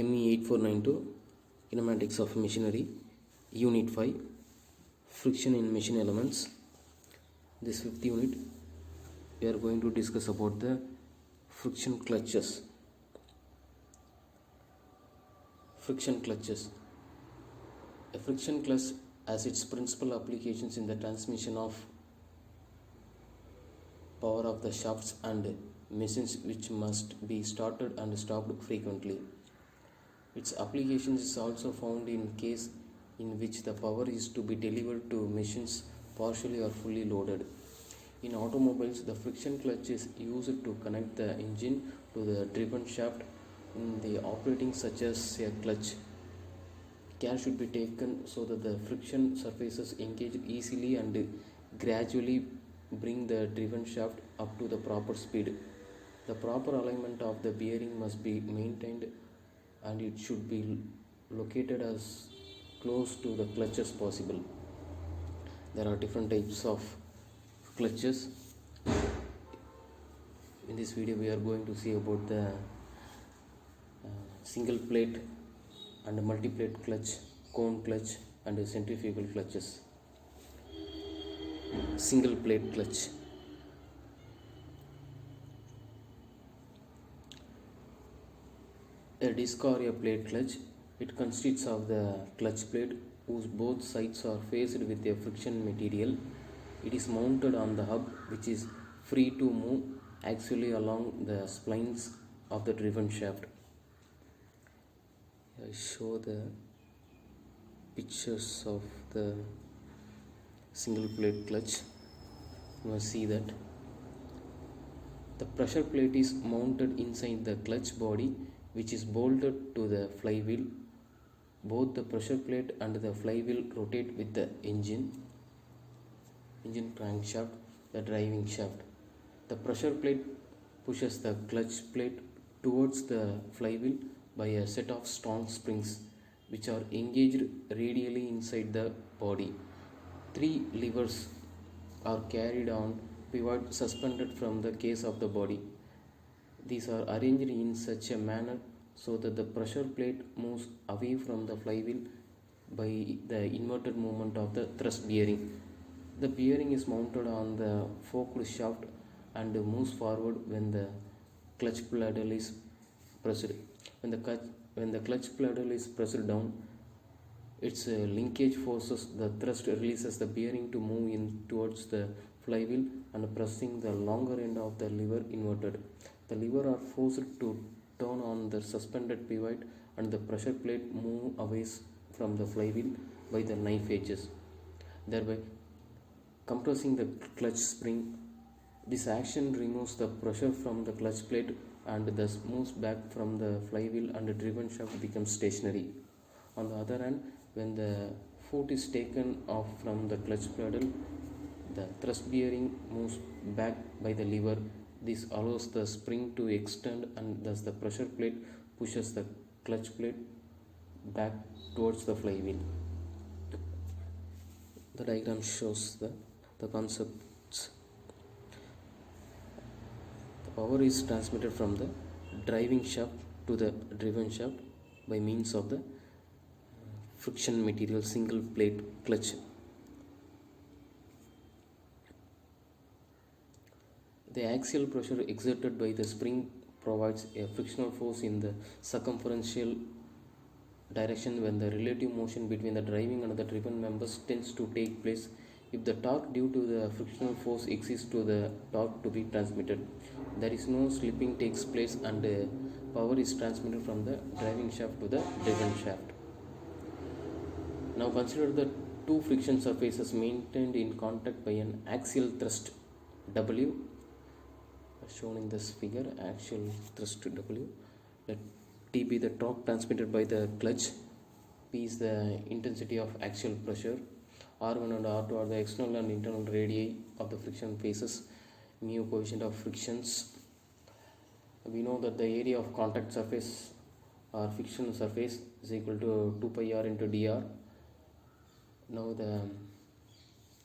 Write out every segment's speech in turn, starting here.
ME 8492 Kinematics of Machinery, Unit 5 Friction in Machine Elements. This fifth unit we are going to discuss about the friction clutches. Friction clutches. A friction clutch has its principal applications in the transmission of power of the shafts and machines, which must be started and stopped frequently. Its applications is also found in case in which the power is to be delivered to machines partially or fully loaded. In automobiles, the friction clutch is used to connect the engine to the driven shaft in the operating such as a clutch. Care should be taken so that the friction surfaces engage easily and gradually bring the driven shaft up to the proper speed. The proper alignment of the bearing must be maintained and it should be located as close to the clutch as possible. There are different types of clutches. In this video we are going to see about the single plate and multi-plate clutch, cone clutch and centrifugal clutches. Single plate clutch. A disc or a plate clutch. It consists of the clutch plate whose both sides are faced with a friction material. It is mounted on the hub, which is free to move axially along the splines of the driven shaft. I show the pictures of the single plate clutch. You must see that the pressure plate is mounted inside the clutch body, which is bolted to the flywheel. Both the pressure plate and the flywheel rotate with the engine crankshaft, the driving shaft. The pressure plate pushes the clutch plate towards the flywheel by a set of strong springs which are engaged radially inside the body. 3 levers are carried on pivot suspended from the case of the body. These are arranged in such a manner so that the pressure plate moves away from the flywheel by the inverted movement of the thrust bearing. The bearing is mounted on the forked shaft and moves forward when the clutch pedal is pressed. When the clutch pedal is pressed down, its linkage forces the thrust releases the bearing to move in towards the flywheel and pressing the longer end of the lever inverted. The lever are forced to turn on the suspended pivot and the pressure plate move away from the flywheel by the knife edges, thereby compressing the clutch spring. This action removes the pressure from the clutch plate and thus moves back from the flywheel and the driven shaft becomes stationary. On the other hand, when the foot is taken off from the clutch pedal, the thrust bearing moves back by the lever. This allows the spring to extend and thus the pressure plate pushes the clutch plate back towards the flywheel. The diagram shows the concepts. The power is transmitted from the driving shaft to the driven shaft by means of the friction material single plate clutch. The axial pressure exerted by the spring provides a frictional force in the circumferential direction when the relative motion between the driving and the driven members tends to take place. If the torque due to the frictional force exceeds to the torque to be transmitted, there is no slipping takes place and power is transmitted from the driving shaft to the driven shaft. Now consider the two friction surfaces maintained in contact by an axial thrust W, shown in this figure. Axial thrust W. Let T be the torque transmitted by the clutch. P is the intensity of axial pressure. R1 and R2 are the external and internal radii of the friction faces. Mu coefficient of frictions. We know that the area of contact surface or friction surface is equal to 2 pi r into dr. Now the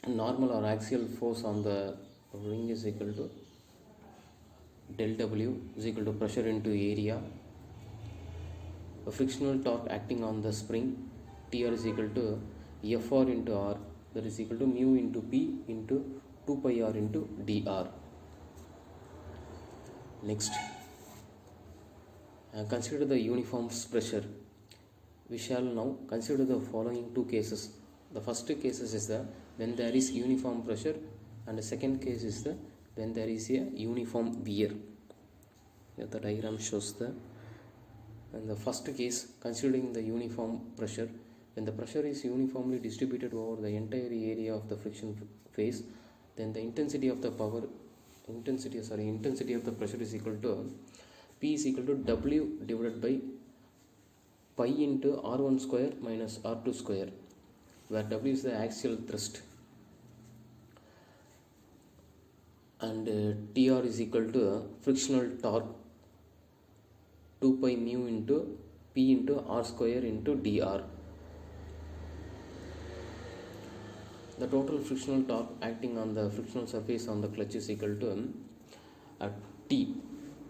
normal or axial force on the ring is equal to del W is equal to pressure into area. a frictional torque acting on the spring Tr is equal to Fr into R, that is equal to mu into P into 2 pi R into dr. Next, consider the uniform pressure. We shall now consider the following two cases. The first case is the when there is uniform pressure, and the second case is the when there is a uniform wear. Here the diagram shows the. In the first case, considering the uniform pressure, when the pressure is uniformly distributed over the entire area of the friction phase, then the intensity of the pressure is equal to P is equal to W divided by pi into R1 square minus R2 square, where W is the axial thrust, and Tr is equal to frictional torque 2 pi mu into P into R square into dr. The total frictional torque acting on the frictional surface on the clutch is equal to T.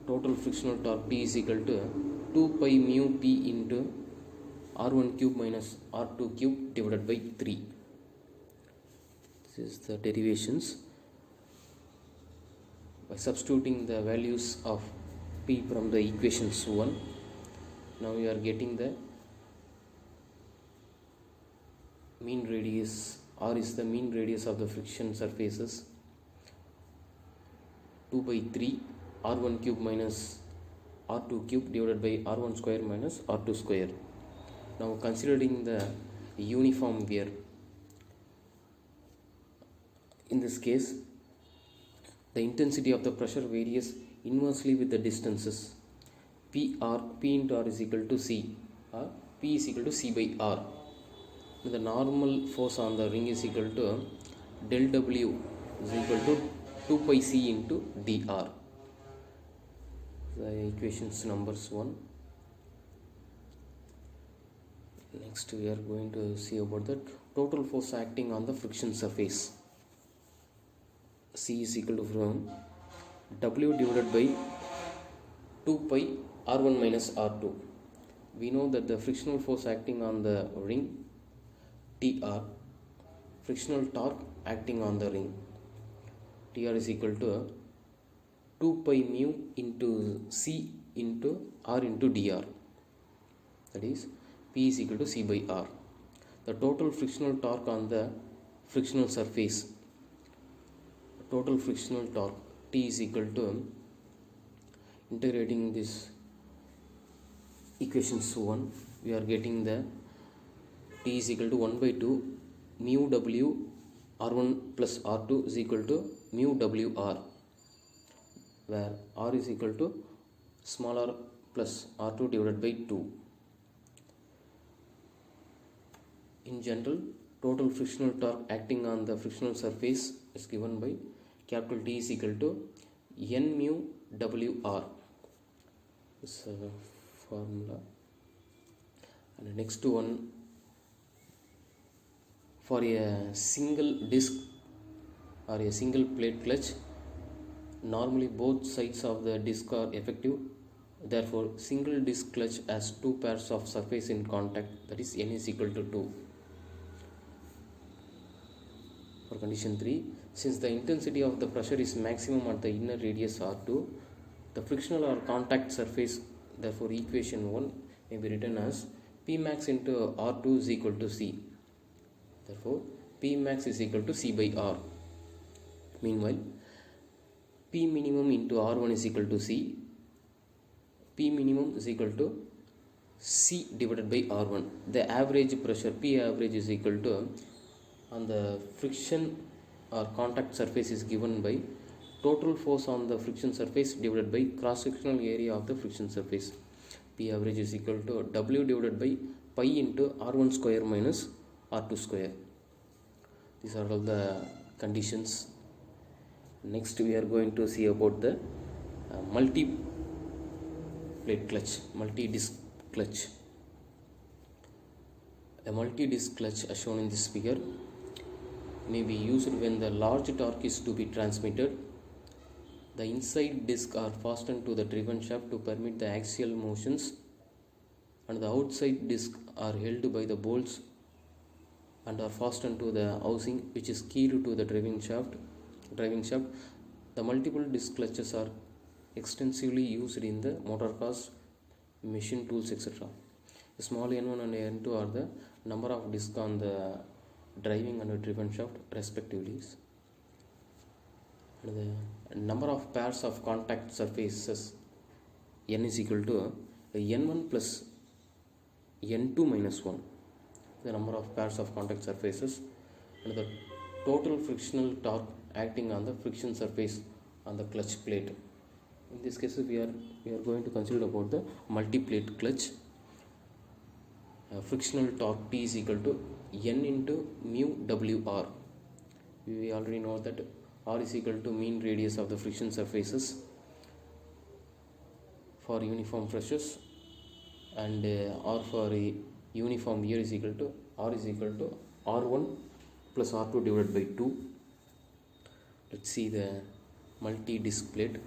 Total frictional torque T is equal to 2 pi mu P into R1 cube minus R2 cube divided by 3. This is the derivations. By substituting the values of P from the equations 1, now we are getting the mean radius. R is the mean radius of the friction surfaces, 2 by 3 R1 cube minus R2 cube divided by R1 square minus R2 square. Now considering the uniform wear, in this case the intensity of the pressure varies inversely with the distances. P into R is equal to C, or P is equal to C by R. The normal force on the ring is equal to del W is equal to 2 pi C into dr. The equations numbers 1. Next we are going to see about the total force acting on the friction surface. C is equal to from W divided by 2 pi R1 minus R2. We know that the frictional force acting on the ring Tr, frictional torque acting on the ring Tr is equal to 2 pi mu into C into R into dr, that is P is equal to C by R. The total frictional torque on the frictional surface, total frictional torque T is equal to, integrating this equations 1, we are getting the T is equal to 1 by 2 mu W R1 plus R2 is equal to mu WR, where R is equal to small r plus R2 divided by 2. In general, total frictional torque acting on the frictional surface is given by capital T is equal to N mu WR. This formula. And the next one, for a single disc or a single plate clutch, normally both sides of the disc are effective. Therefore, single disc clutch has two pairs of surface in contact, that is N is equal to 2. For condition 3, since the intensity of the pressure is maximum at the inner radius R2, the frictional or contact surface, therefore equation 1 may be written as P max into R2 is equal to C. Therefore, P max is equal to C by R. Meanwhile, P minimum into R1 is equal to C. P minimum is equal to C divided by R1. The average pressure P average is equal to, on the friction or contact surface, is given by total force on the friction surface divided by cross-sectional area of the friction surface. P average is equal to W divided by pi into R1 square minus R2 square. These are all the conditions. Next we are going to see about the multi-plate clutch, multi-disc clutch. A multi-disc clutch as shown in this figure may be used when the large torque is to be transmitted. The inside disc are fastened to the driven shaft to permit the axial motions and the outside disc are held by the bolts and are fastened to the housing which is keyed to the driving shaft. The multiple disc clutches are extensively used in the motor cars, machine tools, etc. Small n1 and n2 are the number of discs on the driving and driven shaft respectively. And the number of pairs of contact surfaces n is equal to n1 plus n2 minus 1, the number of pairs of contact surfaces, and the total frictional torque acting on the friction surface on the clutch plate. In this case we are going to consider about the multi-plate clutch. Frictional torque T is equal to N into mu WR. We already know that R is equal to mean radius of the friction surfaces for uniform pressures, and R for a uniform year is equal to R is equal to R1 plus R2 divided by 2. Let's see the multi-disc plate.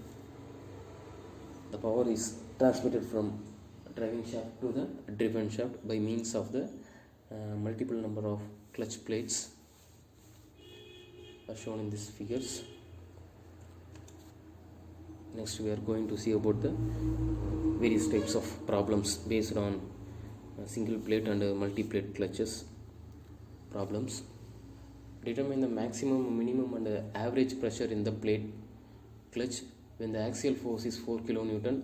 The power is transmitted from driving shaft to the driven shaft by means of the multiple number of clutch plates are shown in these figures. Next we are going to see about the various types of problems based on single plate and multi-plate clutches problems. Determine the maximum, minimum and average pressure in the plate clutch when the axial force is 4 kN,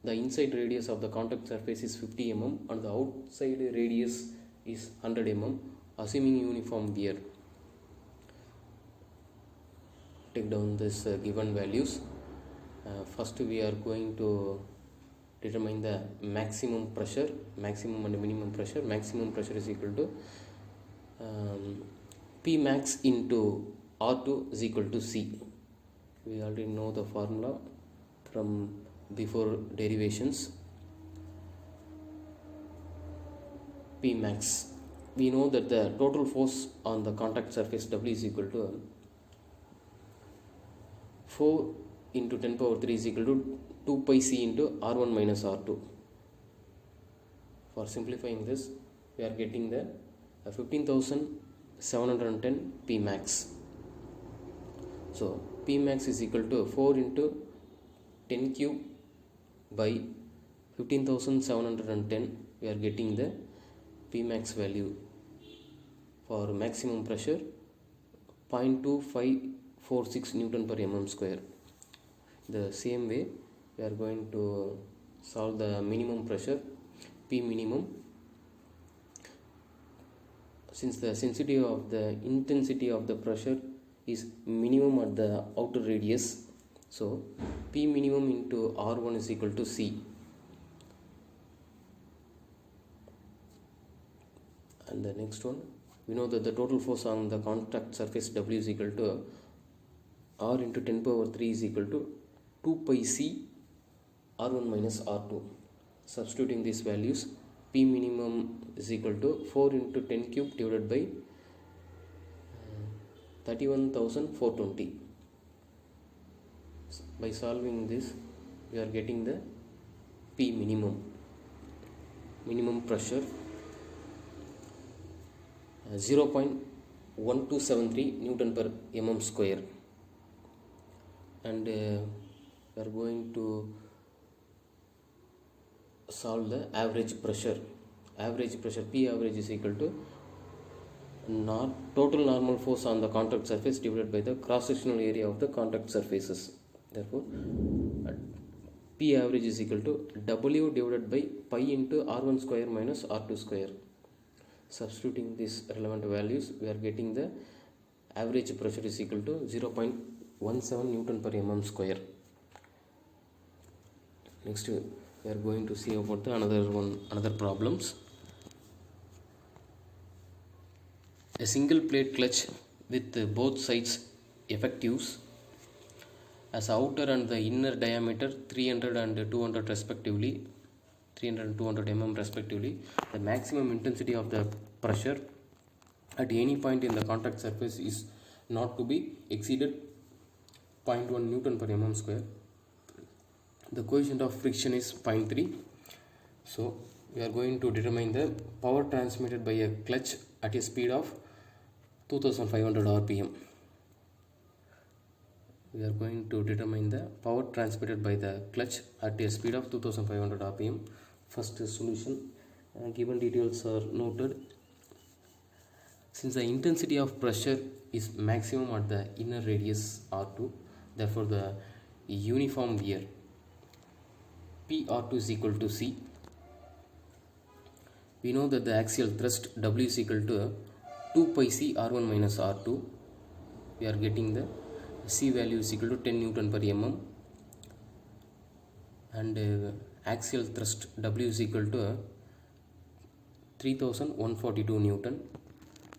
the inside radius of the contact surface is 50 mm and the outside radius is 100 mm, assuming uniform wear. Take down this given values. First we are going to determine the maximum pressure, maximum and minimum pressure. Maximum pressure is equal to P max into R2 is equal to C. We already know the formula from before derivations. P max. We know that the total force on the contact surface W is equal to 4 into 10 power 3 is equal to 2 pi C into R1 minus R2. For simplifying this, we are getting the 15,710 P max. So P max is equal to 4 into 10 cube by 15,710. We are getting the P max value for maximum pressure 0.2546 Newton per mm square. The same way we are going to solve the minimum pressure P minimum. Since the intensity of the pressure is minimum at the outer radius, so P minimum into R1 is equal to C. And the next one, we know that the total force on the contact surface W is equal to R into 10 power 3 is equal to 2 pi C R1 minus R2. Substituting these values, P minimum is equal to 4 into 10 cube divided by 31,420. By solving this, we are getting the P minimum pressure 0.1273 Newton per mm square, and we are going to solve the average pressure. P average is equal to total normal force on the contact surface divided by the cross sectional area of the contact surfaces. Therefore P average is equal to W divided by pi into R1 square minus R2 square. Substituting these relevant values, we are getting the average pressure is equal to 0.17 Newton per mm square. Next we are going to see about the another problems. A single plate clutch with both sides effectives as outer and the inner diameter 300 and 200 respectively, 300 and 200 mm respectively. The maximum intensity of the pressure at any point in the contact surface is not to be exceeded 0.1 Newton per mm square. The coefficient of friction is 0.3. So we are going to determine the power transmitted by a clutch at a speed of 2500 rpm. We are going to determine the power transmitted by the clutch at a speed of 2500 rpm. First solution, given details are noted. Since the intensity of pressure is maximum at the inner radius R2, therefore the uniform wear PR2 is equal to C. We know that the axial thrust W is equal to 2 pi C R1 minus R2. We are getting the C value is equal to 10 Newton per mm, and axial thrust W is equal to 3142 Newton,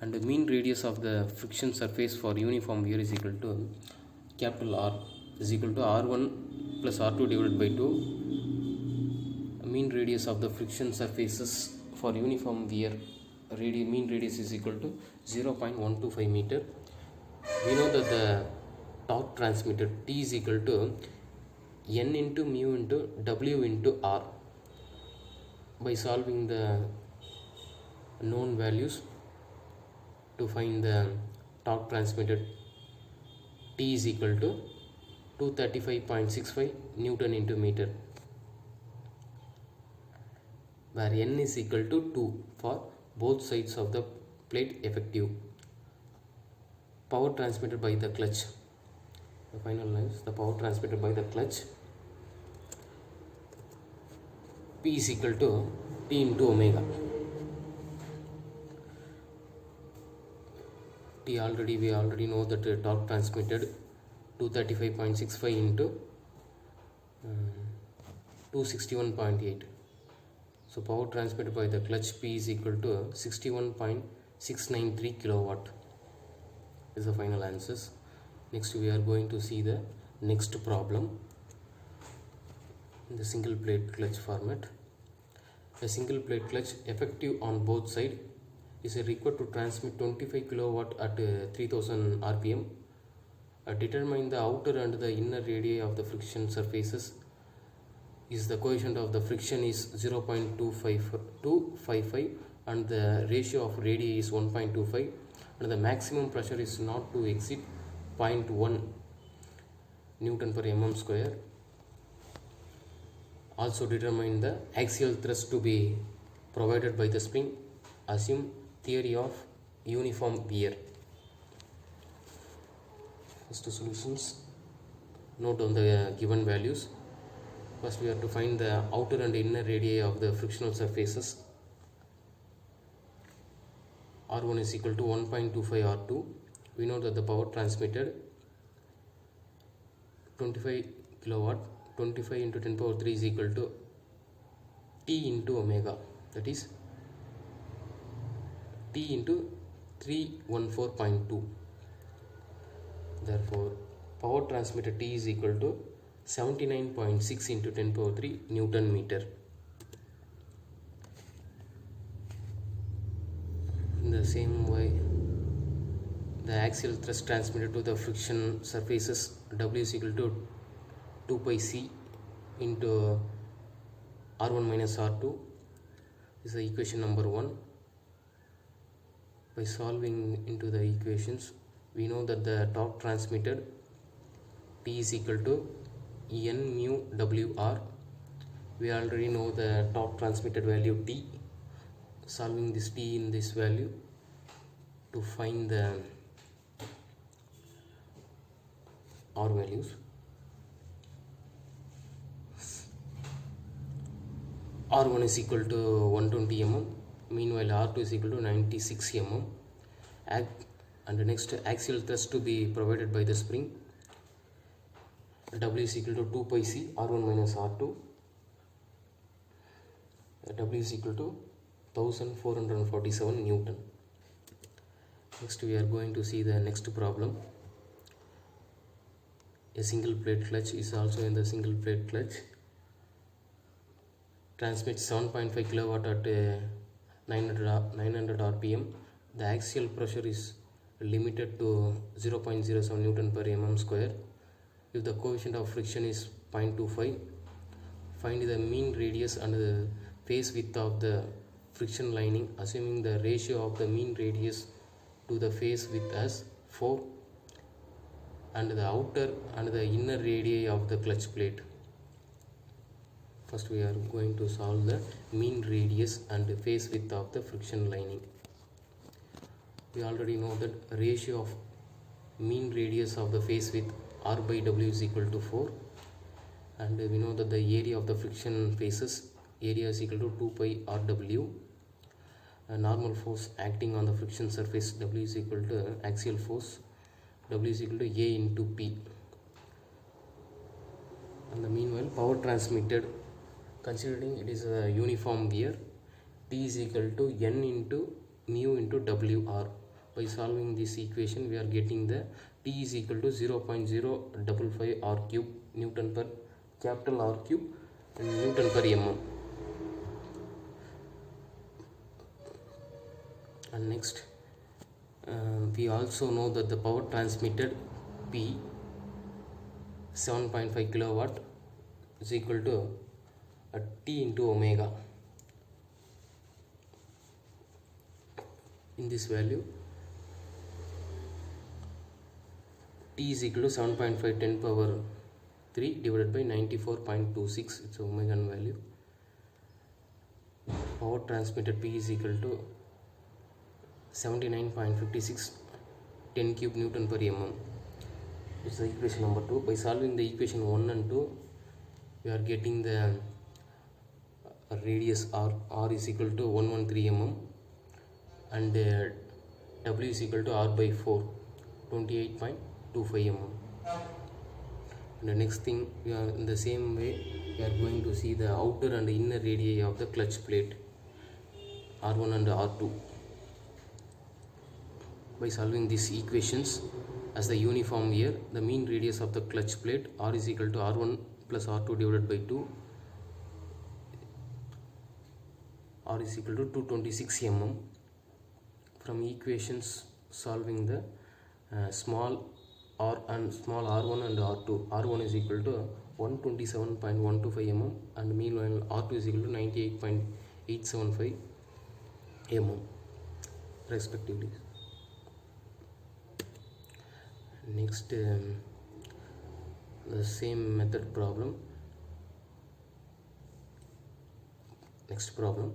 and the mean radius of the friction surface for uniform wear is equal to capital R is equal to R1 plus R2 divided by 2. Mean radius of the friction surfaces for uniform wear mean radius is equal to 0.125 meter. We know that the torque transmitted T is equal to N into mu into W into R. By solving the known values to find the torque transmitted, T is equal to 235.65 Newton into meter, where N is equal to 2 for both sides of the plate effective. Power transmitted by the clutch. The final lines, the power transmitted by the clutch, P is equal to T into omega. We already know that the torque transmitted 235.65 into 261.8. So power transmitted by the clutch P is equal to 61.693 kilowatt is the final answers. Next we are going to see the next problem in the single plate clutch format. A single plate clutch effective on both sides is required to transmit 25 kilowatt at 3000 rpm. Determine the outer and the inner radii of the friction surfaces. Is the coefficient of the friction is 0.255 and the ratio of radii is 1.25, and the maximum pressure is not to exceed 0.1 Newton per mm square. Also determine the axial thrust to be provided by the spring. Assume theory of uniform wear. First solutions. Note on the given values. First we have to find the outer and inner radii of the frictional surfaces. R1 is equal to 1.25 R2. We know that the power transmitted 25 kilowatt, 25 into 10 power 3 is equal to T into omega, that is T into 314.2. Therefore power transmitted T is equal to 79.6 into 10 power 3 Newton meter. In the same way, the axial thrust transmitted to the friction surfaces W is equal to 2 pi C into R1 minus R2 is the equation number 1. By solving into the equations, we know that the torque transmitted T is equal to N mu WR. We already know the torque transmitted value T. Solving this T in this value to find the R values. R1 is equal to 120 mm, meanwhile R2 is equal to 96 mm. And the next axial thrust to be provided by the spring, W is equal to 2 pi C R1 minus R2. W is equal to 1447 Newton. Next we are going to see the next problem. A single plate clutch is also in the single plate clutch. Transmits 7.5 kilowatt at 900 rpm. The axial pressure is limited to 0.07 Newton per mm square. If the coefficient of friction is 0.25, find the mean radius and the face width of the friction lining, assuming the ratio of the mean radius to the face width as 4 and the outer and the inner radii of the clutch plate. First we are going to solve the mean radius and face width of the friction lining. We already know that ratio of mean radius of the face width R by W is equal to 4, and we know that the area of the friction faces area is equal to 2 pi RW. Normal force acting on the friction surface W is equal to axial force W is equal to A into P. And the meanwhile power transmitted, considering it is a uniform wear, T is equal to N into mu into WR. By solving this equation we are getting the T is equal to 0.055 R cube Newton per capital R cube and Newton per mm. And next we also know that the power transmitted P 7.5 kilowatt is equal to T into omega. In this value T is equal to 7.5 10 power 3 divided by 94.26, it's omega value. Power transmitted P is equal to 79.56 10 cube Newton per mm. This is the equation number 2. By solving the equation 1 and 2 we are getting the radius R is equal to 113 mm and W is equal to R by 4 28.25 mm. And the next thing, we are in the same way we are going to see the outer and inner radii of the clutch plate R1 and R2. By solving these equations as the uniform wear, the mean radius of the clutch plate R is equal to R1 plus R2 divided by 2, R is equal to 226 mm. From equations solving the small r and small r1 and r2, r1 is equal to 127.125 mm and meanwhile r2 is equal to 98.875 mm respectively. Next the same method problem. Next problem,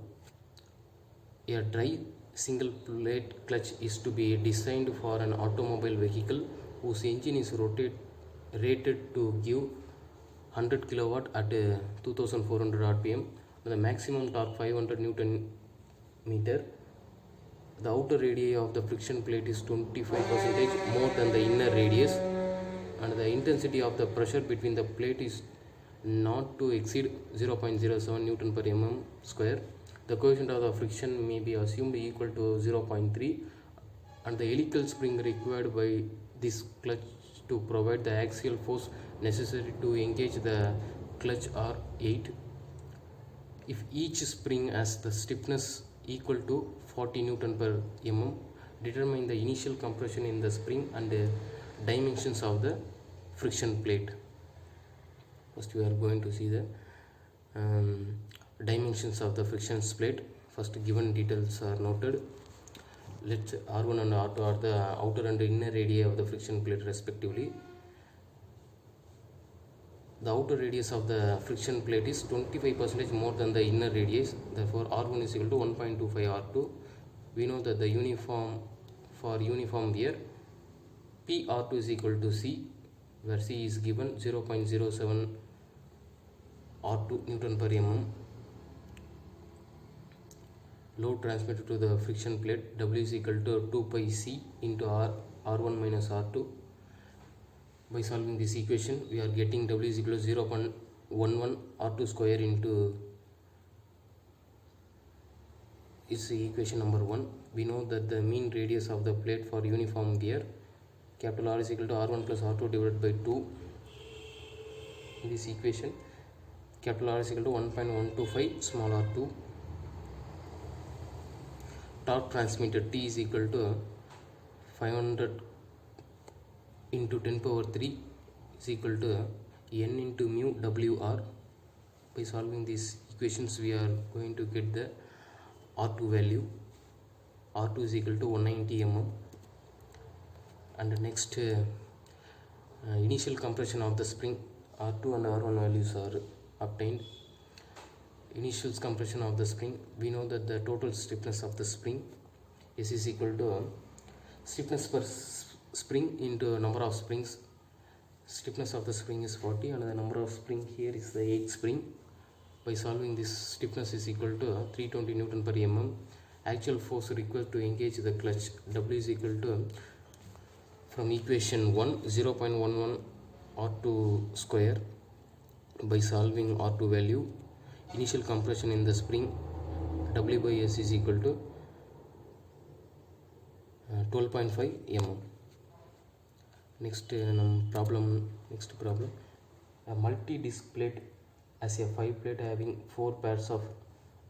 a dry single plate clutch is to be designed for an automobile vehicle whose engine is rated to give 100 kilowatt at 2400 rpm with a maximum torque 500 newton meter. The outer radii of the friction plate is 25% more than the inner radius, and the intensity of the pressure between the plate is not to exceed 0.07 Newton per mm square. The coefficient of the friction may be assumed equal to 0.3, and the helical spring required by this clutch to provide the axial force necessary to engage the clutch are 8. If each spring has the stiffness equal to 40 Newton per mm, determine the initial compression in the spring and the dimensions of the friction plate. First we are going to see the dimensions of the friction plate. First given details are noted. Let R1 and R2 are the outer and inner radii of the friction plate respectively. The outer radius of the friction plate is 25% more than the inner radius, therefore R1 is equal to 1.25 R2. We know that the uniform wear P R2 is equal to C, where C is given 0.07 R2 Newton per mm. Load transmitted to the friction plate W is equal to 2 pi C into R1 minus R2. By solving this equation we are getting W is equal to 0.11 R2 square into is equation number 1. We know that the mean radius of the plate for uniform wear capital R is equal to R1 plus R2 divided by 2. In this equation capital R is equal to 1.125 small r2. Torque transmitted T is equal to 500 into 10 power 3 is equal to N into mu WR. By solving this equations we are going to get the R2 value. R2 is equal to 190 mm. And next initial compression of the spring, R2 and R1 values are obtained. Initial compression of the spring, we know that the total stiffness of the spring is equal to stiffness per spring into number of springs. Stiffness of the spring is 40 and the number of spring here is the 8 spring. By solving this, stiffness is equal to 320 Newton per mm. Actual force required to engage the clutch, W is equal to, from equation 1, 0.11 R2 square. By solving R2 value, initial compression in the spring, W by S is equal to 12.5 mm. Next problem. A multi-disc plate as a 5 plate having 4 pairs of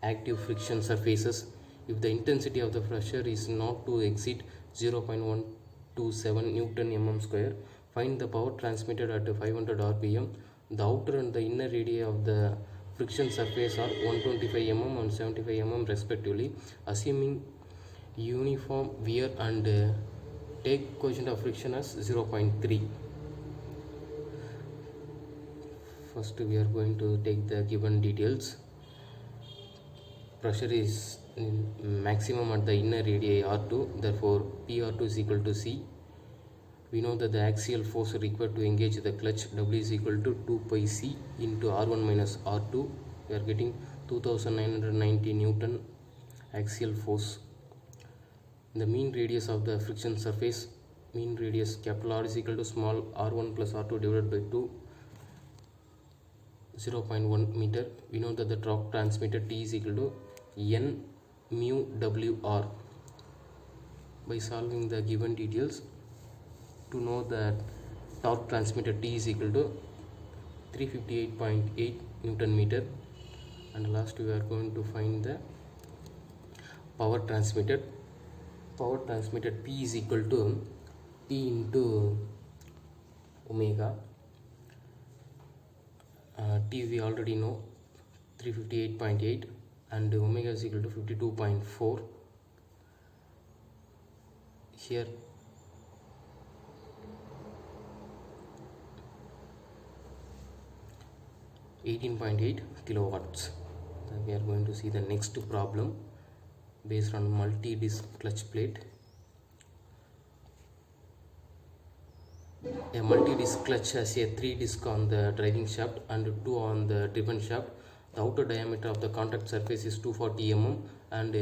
active friction surfaces. If the intensity of the pressure is not to exceed 0.127 Newton mm square, find the power transmitted at 500 rpm. The outer and the inner radii of the friction surface are 125 mm and 75 mm respectively. Assuming uniform wear and take coefficient of friction as 0.3. First we are going to take the given details. Pressure is maximum at the inner radii R2, therefore PR2 is equal to C. We know that the axial force required to engage the clutch, W is equal to 2 pi C into R1 minus R2. We are getting 2990 Newton axial force. The mean radius of the friction surface, mean radius capital R is equal to small r1 plus r2 divided by 2, 0.1 meter. We know that the torque transmitted T is equal to N mu WR. By solving the given details, to know that torque transmitted T is equal to 358.8 Newton meter. And last we are going to find the power transmitted. Power transmitted P is equal to P into omega. T we already know, 358.8, and omega is equal to 52.4. Here 18.8 kilowatts. Then we are going to see the next problem based on multi-disc clutch plate. A multi-disc clutch has a 3 disc on the driving shaft and 2 on the driven shaft. The outer diameter of the contact surface is 240 mm and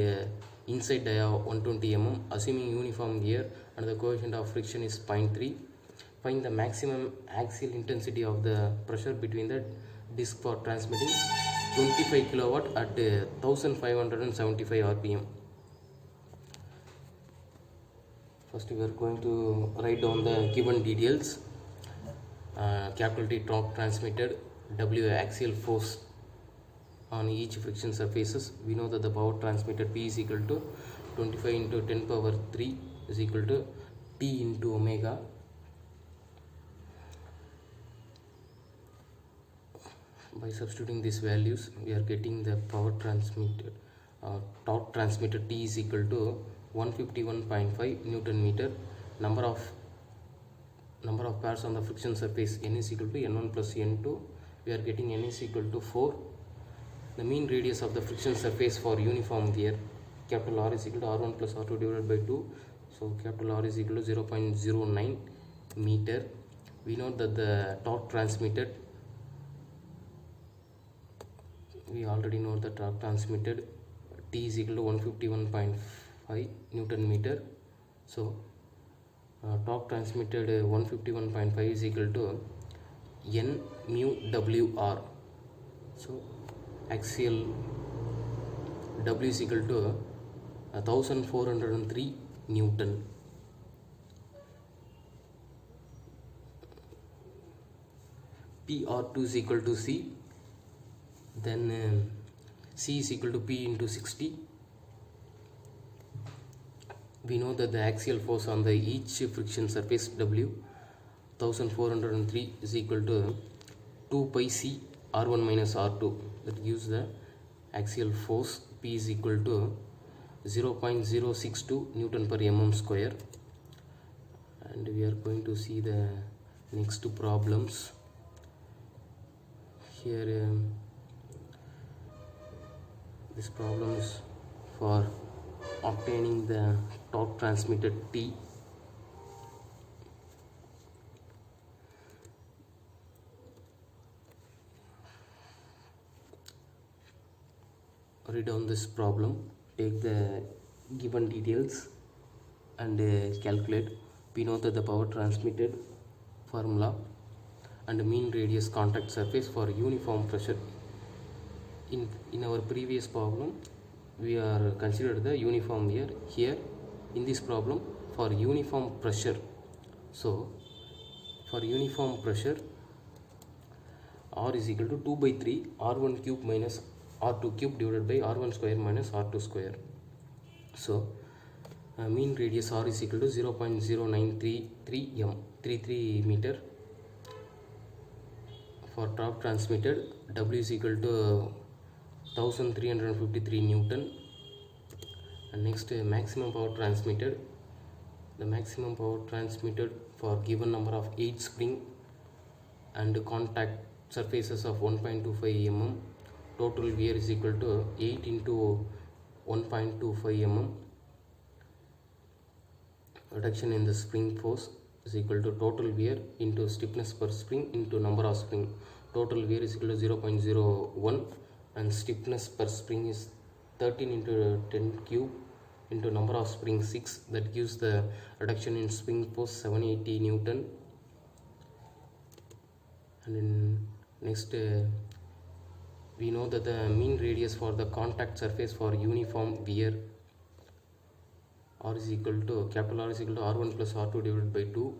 inside dia 120 mm. Assuming uniform wear and the coefficient of friction is 0.3. Find the maximum axial intensity of the pressure between the disc for transmitting 25 kilowatt at 1575 rpm. First we are going to write down the given details. Capital T torque transmitted, W axial force on each friction surfaces. We know that the power transmitted P is equal to 25 into 10 power 3 is equal to T into omega. By substituting these values, we are getting the power transmitted, torque transmitted T is equal to 151.5 Newton meter. Number of pairs on the friction surface, N is equal to N1 plus N2. We are getting N is equal to 4. The mean radius of the friction surface for uniform wear, capital R is equal to R1 plus R2 divided by 2. So capital R is equal to 0.09 meter. We know that the torque transmitted, we already know the torque transmitted T is equal to 151.5 Newton meter. So torque transmitted 151.5 is equal to N mu WR. So axial W is equal to 1403 Newton. PR2 is equal to C. Then C is equal to P into 60. We know that the axial force on the each friction surface W 1403 is equal to 2 pi C R1 minus R2. That gives the axial force P is equal to 0.062 Newton per mm square. And we are going to see the next two problems. Here this problem is for obtaining the torque transmitted T. Write down this problem, take the given details and calculate. We know that the power transmitted formula and mean radius contact surface for uniform pressure. In our previous problem we are considered the uniform here in this problem for uniform pressure. So for uniform pressure, R is equal to 2 by 3 R1 cube minus R2 cube divided by R1 square minus R2 square. So mean radius R is equal to 0.0933 m 33 meter. For torque transmitted, W is equal to 1353 Newton. And next, maximum power transmitted. The maximum power transmitted for given number of 8 spring and contact surfaces of 1.25 mm. Total wear is equal to 8 into 1.25 mm. Reduction in the spring force is equal to total wear into stiffness per spring into number of spring. Total wear is equal to 0.01 and stiffness per spring is 13 into 10 cube into number of spring 6. That gives the reduction in spring force 780 Newton. And then next we know that the mean radius for the contact surface for uniform wear R is equal to capital R is equal to R1 plus R2 divided by 2.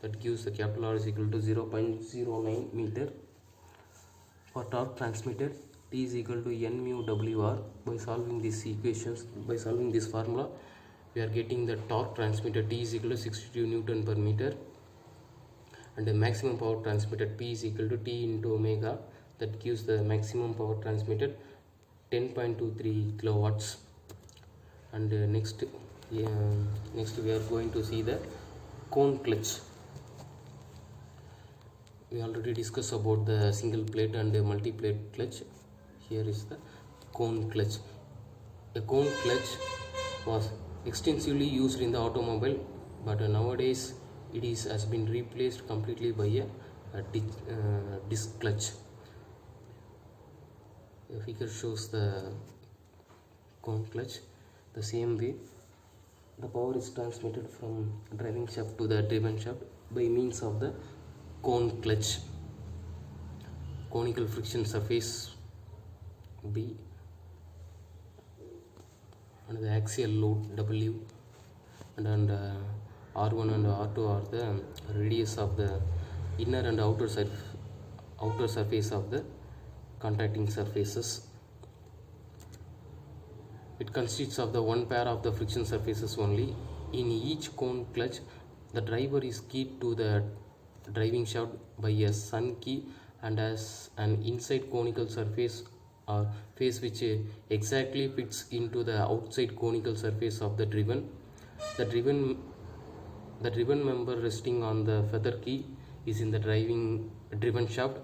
That gives the capital R is equal to 0.09 meter. For torque transmitted, T is equal to N mu WR. By solving these equations, by solving this formula, we are getting the torque transmitted T is equal to 62 Newton per meter. And the maximum power transmitted P is equal to T into omega. That gives the maximum power transmitted 10.23 kilowatts. And next we are going to see the cone clutch. We already discussed about the single plate and multi-plate clutch. Here is the cone clutch. The cone clutch was extensively used in the automobile, but nowadays it has been replaced completely by a disc clutch. The figure shows the cone clutch. The same way, the power is transmitted from driving shaft to the driven shaft by means of the cone clutch. Conical friction surface B and the axial load W and R1 and R2 are the radius of the inner and outer surface of the contacting surfaces. It consists of the one pair of the friction surfaces only. In each cone clutch, the driver is keyed to the driving shaft by a sun key and has an inside conical surface or face which exactly fits into the outside conical surface of the driven. The driven member resting on the feather key is in the driven shaft,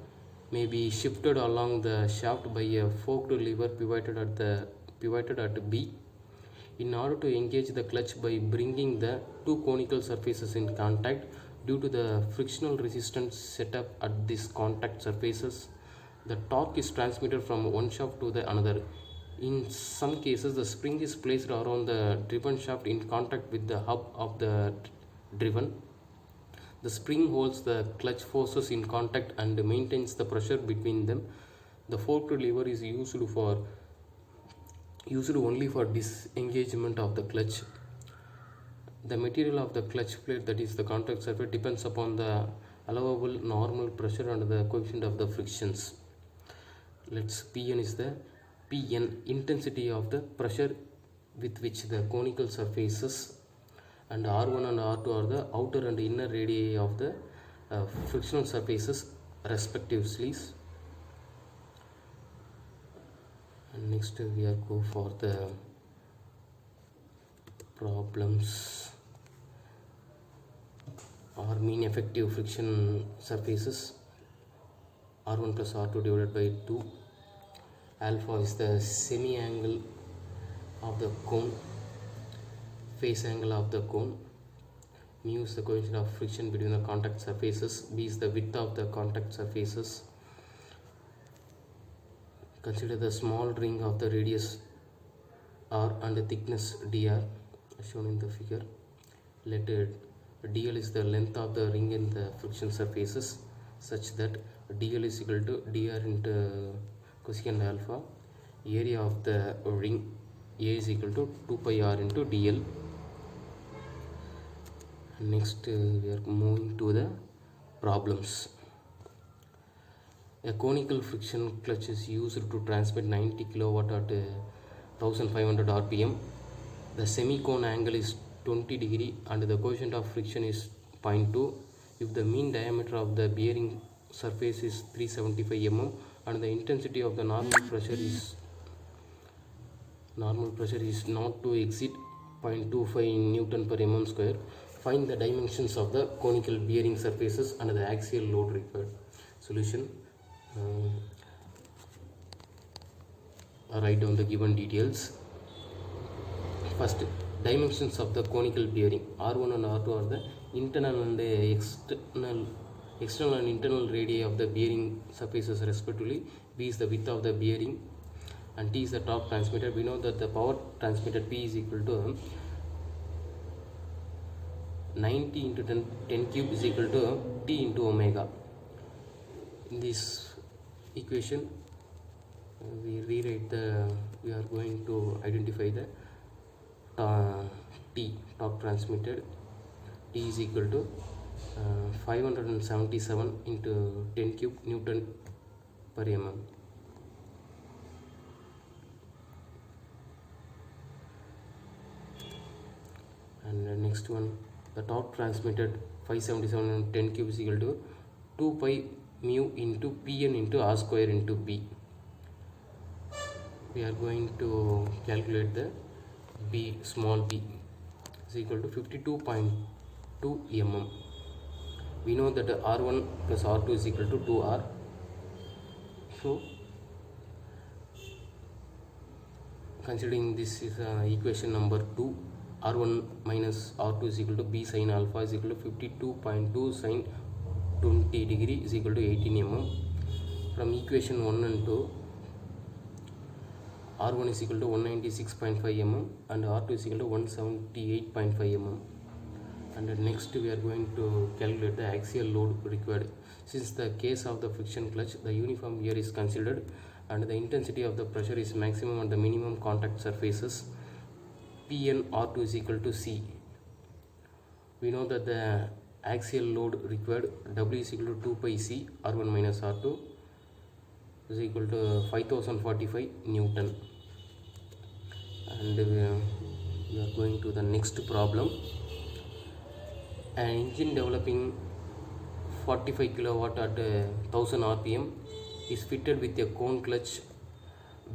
may be shifted along the shaft by a forked lever pivoted at B. In order to engage the clutch by bringing the two conical surfaces in contact, due to the frictional resistance set up at these contact surfaces, the torque is transmitted from one shaft to the another. In some cases, the spring is placed around the driven shaft in contact with the hub of the driven. The spring holds the clutch forces in contact and maintains the pressure between them. The forked lever is used only for disengagement of the clutch. The material of the clutch plate, that is the contact surface, depends upon the allowable normal pressure and the coefficient of the frictions. Let's Pn is the intensity of the pressure with which the conical surfaces, and R1 and R2 are the outer and inner radii of the frictional surfaces respectively. And next we are go for the problems or mean effective friction surfaces. R1 plus R2 divided by 2. Alpha is the semi angle of the cone, face angle of the cone. Mu is the coefficient of friction between the contact surfaces. B is the width of the contact surfaces. Consider the small ring of the radius R and the thickness dr as shown in the figure. Let dl is the length of the ring in the friction surfaces such that dl is equal to dr into cosecant alpha. Area of the ring A is equal to 2 pi r into dl. Next we are moving to the problems. A conical friction clutch is used to transmit 90 kilowatt at 1500 rpm. The semi-cone angle is 20 degree and the coefficient of friction is 0.2. If the mean diameter of the bearing surface is 375 mm and the intensity of the normal pressure is not to exceed 0.25 Newton per mm square, find the dimensions of the conical bearing surfaces and the axial load required. Solution. Write down the given details. First, dimensions of the conical bearing. R1 and R2 are the internal and external and internal radii of the bearing surfaces respectively. B is the width of the bearing and T is the torque transmitted. We know that the power transmitted P is equal to 90 into 10 cube is equal to T into omega. In this equation we are going to identify the T, torque transmitted. T is equal to 577 into 10 cube Newton per mm. And the next one, the torque transmitted 577 into 10 cube is equal to 2 pi mu into Pn into R square into B. We are going to calculate the B, small b is equal to 52.2 mm. We know that R1 plus R2 is equal to 2R. So, considering this is equation number 2, R1 minus R2 is equal to B sin alpha is equal to 52.2 sin 20 degree is equal to 18 mm. From equation 1 and 2, R1 is equal to 196.5 mm and R2 is equal to 178.5 mm. And next we are going to calculate the axial load required. Since the case of the friction clutch, the uniform wear is considered and the intensity of the pressure is maximum at the minimum contact surfaces. Pn R2 is equal to C. We know that the axial load required W is equal to 2 pi C R1 minus R2 is equal to 5045 Newton. And we are going to the next problem. An engine developing 45 kilowatt at 1000 rpm is fitted with a cone clutch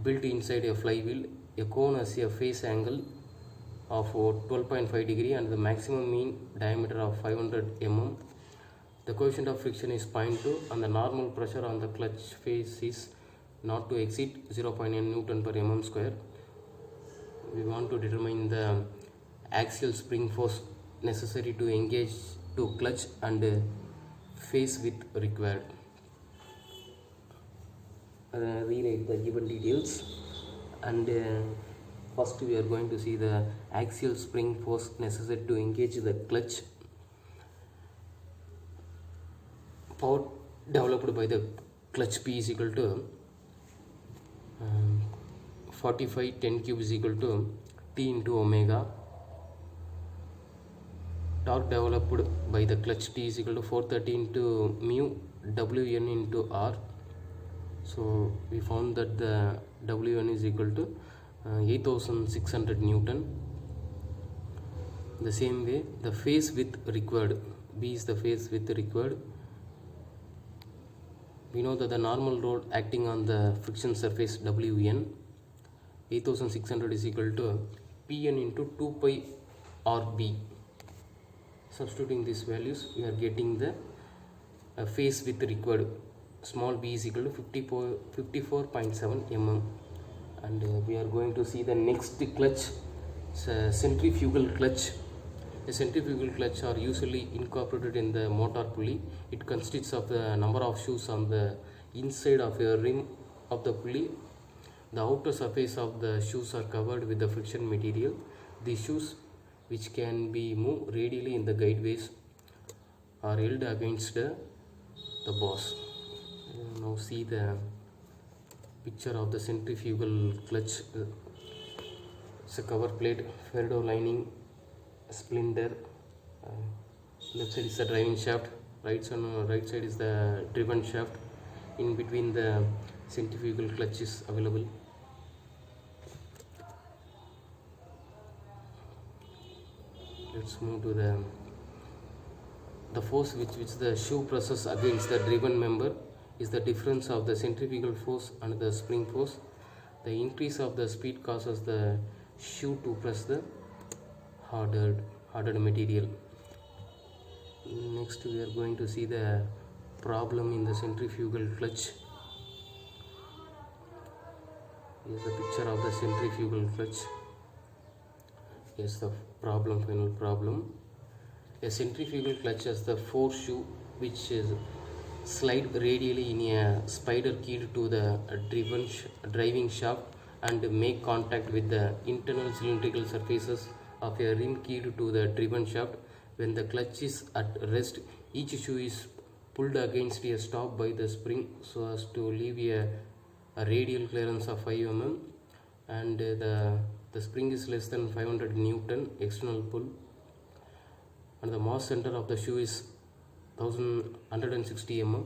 built inside a flywheel. A cone has a face angle of 12.5 degree and the maximum mean diameter of 500 mm. The coefficient of friction is 0.2 and the normal pressure on the clutch face is not to exceed 0.9 Newton per mm square. We want to determine the axial spring force necessary to engage to clutch and face width required. Rewrite the given details and first we are going to see the axial spring force necessary to engage the clutch. Power developed by the clutch P is equal to 45 10 cube is equal to T into omega. Torque developed by the clutch T is equal to 430 into mu Wn into R. So we found that the Wn is equal to 8600 Newton. The same way, the face width required, B is the face width required. We know that the normal load acting on the friction surface Wn 8600 is equal to Pn into 2 pi Rb. Substituting these values, we are getting the phase width required. Small b is equal to 54.7 mm. And we are going to see the next clutch, centrifugal clutch. A centrifugal clutch are usually incorporated in the motor pulley. It consists of the number of shoes on the inside of a rim of the pulley. The outer surface of the shoes are covered with the friction material. These shoes, which can be moved radially in the guideways, are held against the bars. Now see the picture of the centrifugal clutch. It's a cover plate, Ferrado lining, splinter. Left side is the driving shaft, right side is the driven shaft. In between the centrifugal clutch is available. Let's move to the force which the shoe presses against the driven member is the difference of the centrifugal force and the spring force. The increase of the speed causes the shoe to press the hardened material. Next we are going to see the problem in the centrifugal clutch. Here's the picture of the centrifugal clutch. Here's the final problem. A centrifugal clutch has the force shoe which is slide radially in a spider keyed to the driving shaft and make contact with the internal cylindrical surfaces of a rim keyed to the driven shaft. When the clutch is at rest, each shoe is pulled against a stop by the spring so as to leave a radial clearance of 5 mm, and the spring is less than 500 Newton external pull, and the mass center of the shoe is 1160 mm,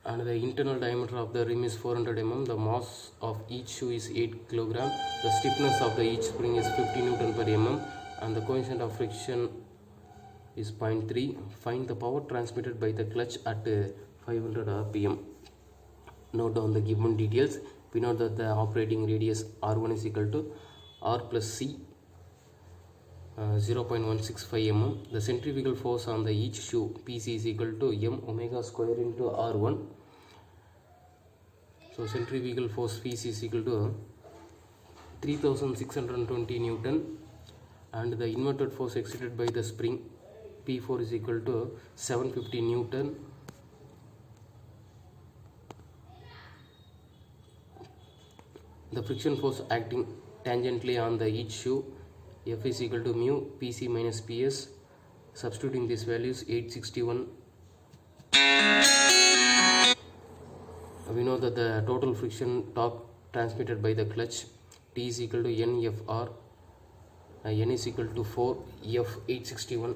and the internal diameter of the rim is 400 mm. The mass of each shoe is 8 kg. The stiffness of the each spring is 50 Newton per mm, and the coefficient of friction is 0.3. Find the power transmitted by the clutch at 500 rpm. Note down the given details. We know that the operating radius R1 is equal to R plus C, 0.165 mm. The centrifugal force on the each shoe PC is equal to m omega square into R1. So centrifugal force PC is equal to 3620 Newton, and the inverted force exerted by the spring P4 is equal to 750 Newton. The friction force acting tangentially on the each shoe, F is equal to mu PC minus PS. Substituting these values, 861. We know that the total friction torque transmitted by the clutch T is equal to NFR. N is equal to 4, F 861.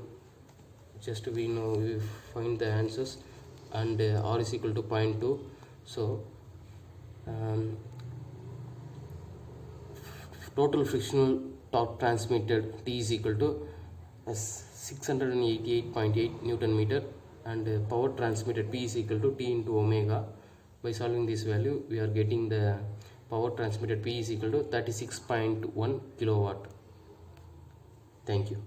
Just we find the answers, and R is equal to 0.2. So total frictional torque transmitted T is equal to 688.8 Newton meter, and power transmitted P is equal to T into omega. By solving this value, we are getting the power transmitted P is equal to 36.1 kilowatt. Thank you.